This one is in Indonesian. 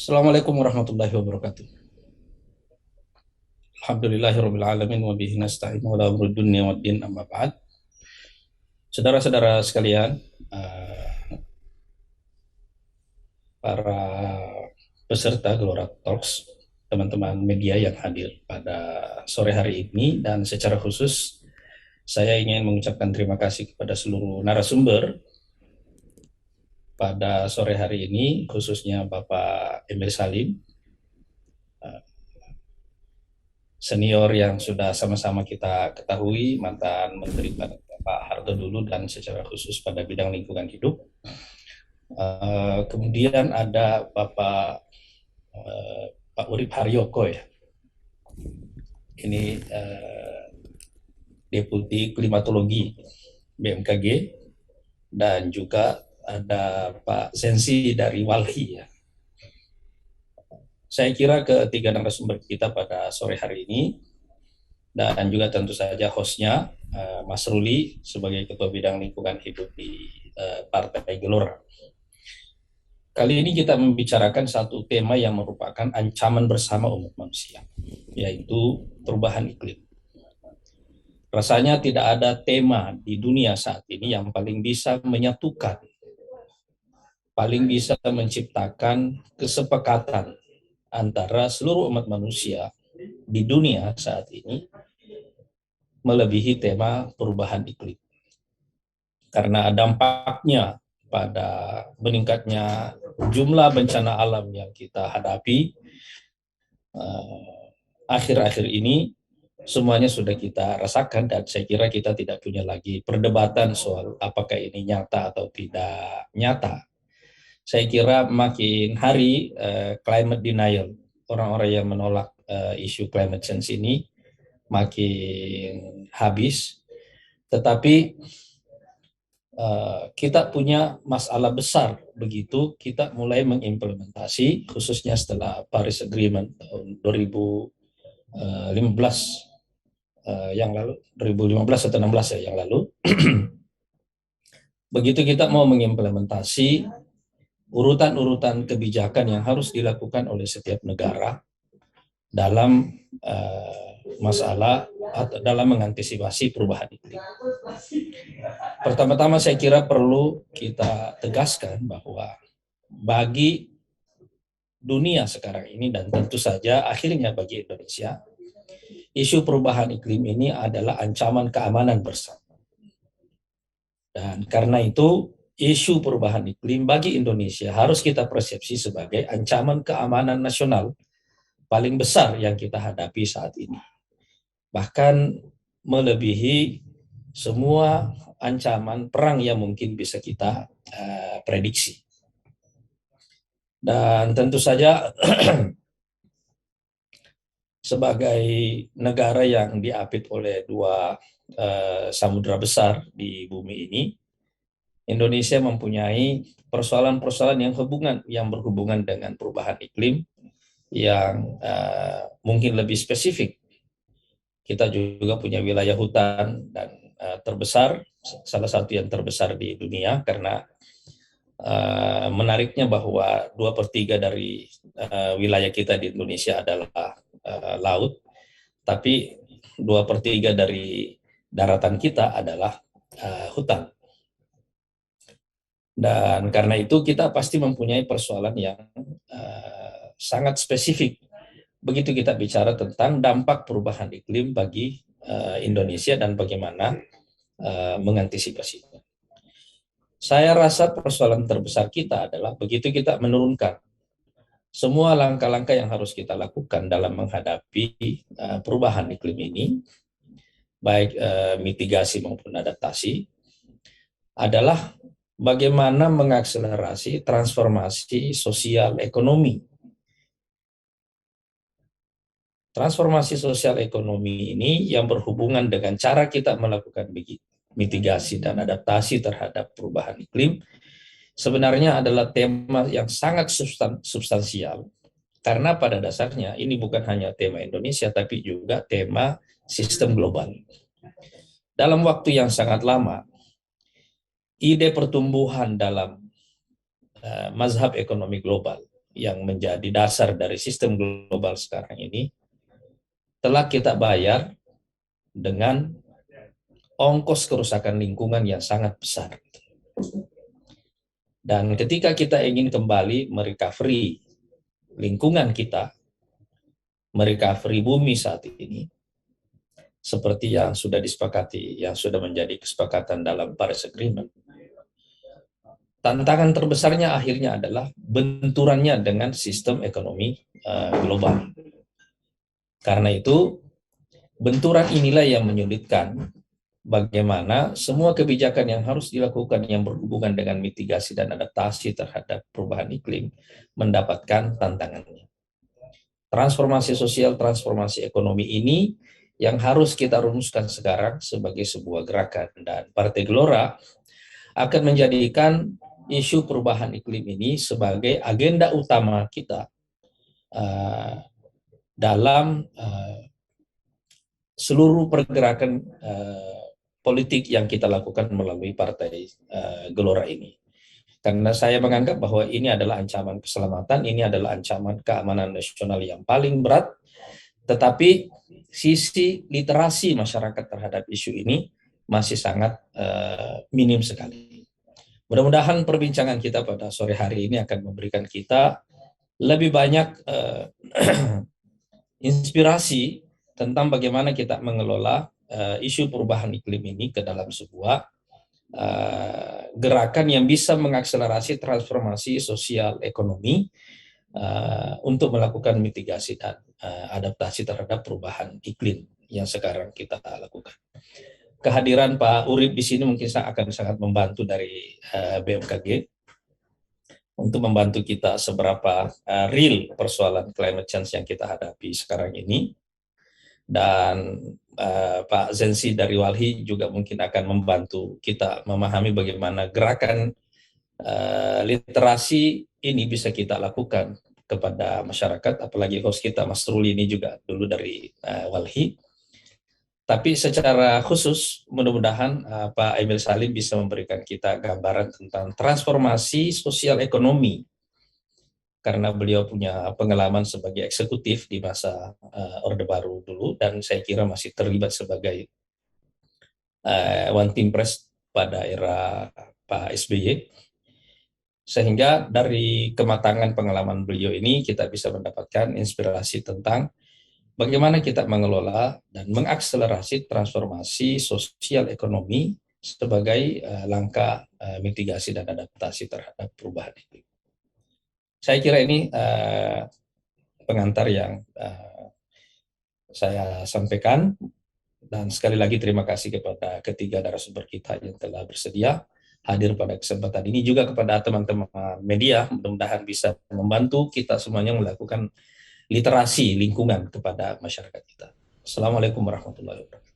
Assalamualaikum warahmatullahi wabarakatuh. Alhamdulillahirabbil alamin wa bihi nasta'in wa la amrud dunya waddin amma ba'd. Saudara-saudara sekalian, para peserta Gelora Talks, teman-teman media yang hadir pada sore hari ini, dan secara khusus saya ingin mengucapkan terima kasih kepada seluruh narasumber pada sore hari ini, khususnya Bapak Emil Salim, senior yang sudah sama-sama kita ketahui, mantan Menteri Pak Harto dulu, dan secara khusus pada bidang lingkungan hidup. Kemudian ada Pak Urip Haryoko ya. Ini Deputi Klimatologi BMKG, dan juga ada Pak Sensi dari Walhi ya. Saya kira ketiga narasumber kita pada sore hari ini, dan juga tentu saja hostnya Mas Ruli sebagai Ketua Bidang Lingkungan Hidup di Partai Gelora. Kali ini kita membicarakan satu tema yang merupakan ancaman bersama umat manusia, yaitu perubahan iklim. Rasanya tidak ada tema di dunia saat ini yang paling bisa menyatukan, paling bisa menciptakan kesepakatan antara seluruh umat manusia di dunia saat ini melebihi tema perubahan iklim. Karena dampaknya pada meningkatnya jumlah bencana alam yang kita hadapi akhir-akhir ini, semuanya sudah kita rasakan, dan saya kira kita tidak punya lagi perdebatan soal apakah ini nyata atau tidak nyata. Saya kira makin hari climate denial, orang-orang yang menolak isu climate change ini makin habis. Tetapi kita punya masalah besar begitu kita mulai mengimplementasi, khususnya setelah Paris Agreement tahun 2015 yang lalu, 2015 atau 16 ya yang lalu. Begitu kita mau mengimplementasi urutan-urutan kebijakan yang harus dilakukan oleh setiap negara dalam masalah atau dalam mengantisipasi perubahan iklim. Pertama-tama saya kira perlu kita tegaskan bahwa bagi dunia sekarang ini, dan tentu saja akhirnya bagi Indonesia, isu perubahan iklim ini adalah ancaman keamanan bersama. Dan karena itu, isu perubahan iklim bagi Indonesia harus kita persepsi sebagai ancaman keamanan nasional paling besar yang kita hadapi saat ini. Bahkan melebihi semua ancaman perang yang mungkin bisa kita prediksi. Dan tentu saja sebagai negara yang diapit oleh dua samudra besar di bumi ini, Indonesia mempunyai persoalan-persoalan yang berhubungan dengan perubahan iklim yang mungkin lebih spesifik. Kita juga punya wilayah hutan dan terbesar, salah satu yang terbesar di dunia, karena menariknya bahwa 2/3 dari wilayah kita di Indonesia adalah laut, tapi 2/3 dari daratan kita adalah hutan. Dan karena itu kita pasti mempunyai persoalan yang sangat spesifik begitu kita bicara tentang dampak perubahan iklim bagi Indonesia dan bagaimana mengantisipasinya. Saya rasa persoalan terbesar kita adalah begitu kita menurunkan semua langkah-langkah yang harus kita lakukan dalam menghadapi perubahan iklim ini, baik mitigasi maupun adaptasi, adalah bagaimana mengakselerasi transformasi sosial ekonomi. Transformasi sosial ekonomi ini yang berhubungan dengan cara kita melakukan mitigasi dan adaptasi terhadap perubahan iklim sebenarnya adalah tema yang sangat substansial, karena pada dasarnya ini bukan hanya tema Indonesia tapi juga tema sistem global. Dalam waktu yang sangat lama, ide pertumbuhan dalam mazhab ekonomi global yang menjadi dasar dari sistem global sekarang ini telah kita bayar dengan ongkos kerusakan lingkungan yang sangat besar. Dan ketika kita ingin kembali merecovery lingkungan kita, merecovery bumi saat ini, seperti yang sudah disepakati, yang sudah menjadi kesepakatan dalam Paris Agreement, tantangan terbesarnya akhirnya adalah benturannya dengan sistem ekonomi global. Karena itu, benturan inilah yang menyulitkan bagaimana semua kebijakan yang harus dilakukan yang berhubungan dengan mitigasi dan adaptasi terhadap perubahan iklim mendapatkan tantangannya. Transformasi sosial, transformasi ekonomi ini yang harus kita rumuskan sekarang sebagai sebuah gerakan. Dan Partai Gelora akan menjadikan isu perubahan iklim ini sebagai agenda utama kita dalam seluruh pergerakan politik yang kita lakukan melalui Partai Gelora ini. Karena saya menganggap bahwa ini adalah ancaman keselamatan, ini adalah ancaman keamanan nasional yang paling berat, tetapi sisi literasi masyarakat terhadap isu ini masih sangat minim sekali. Mudah-mudahan perbincangan kita pada sore hari ini akan memberikan kita lebih banyak inspirasi tentang bagaimana kita mengelola isu perubahan iklim ini ke dalam sebuah gerakan yang bisa mengakselerasi transformasi sosial ekonomi untuk melakukan mitigasi dan adaptasi terhadap perubahan iklim yang sekarang kita lakukan. Kehadiran Pak Urip di sini mungkin akan sangat membantu dari BMKG untuk membantu kita seberapa real persoalan climate change yang kita hadapi sekarang ini. Dan Pak Zensi dari Walhi juga mungkin akan membantu kita memahami bagaimana gerakan literasi ini bisa kita lakukan kepada masyarakat, apalagi host kita Mas Truli ini juga dulu dari Walhi. Tapi secara khusus mudah-mudahan Pak Emil Salim bisa memberikan kita gambaran tentang transformasi sosial ekonomi, karena beliau punya pengalaman sebagai eksekutif di masa Orde Baru dulu, dan saya kira masih terlibat sebagai One Team Press pada era Pak SBY. Sehingga dari kematangan pengalaman beliau ini kita bisa mendapatkan inspirasi tentang bagaimana kita mengelola dan mengakselerasi transformasi sosial ekonomi sebagai langkah mitigasi dan adaptasi terhadap perubahan iklim. Saya kira ini pengantar yang saya sampaikan, dan sekali lagi terima kasih kepada ketiga narasumber kita yang telah bersedia hadir pada kesempatan ini, juga kepada teman-teman media, mudah-mudahan bisa membantu kita semuanya melakukan literasi lingkungan kepada masyarakat kita. Assalamualaikum warahmatullahi wabarakatuh.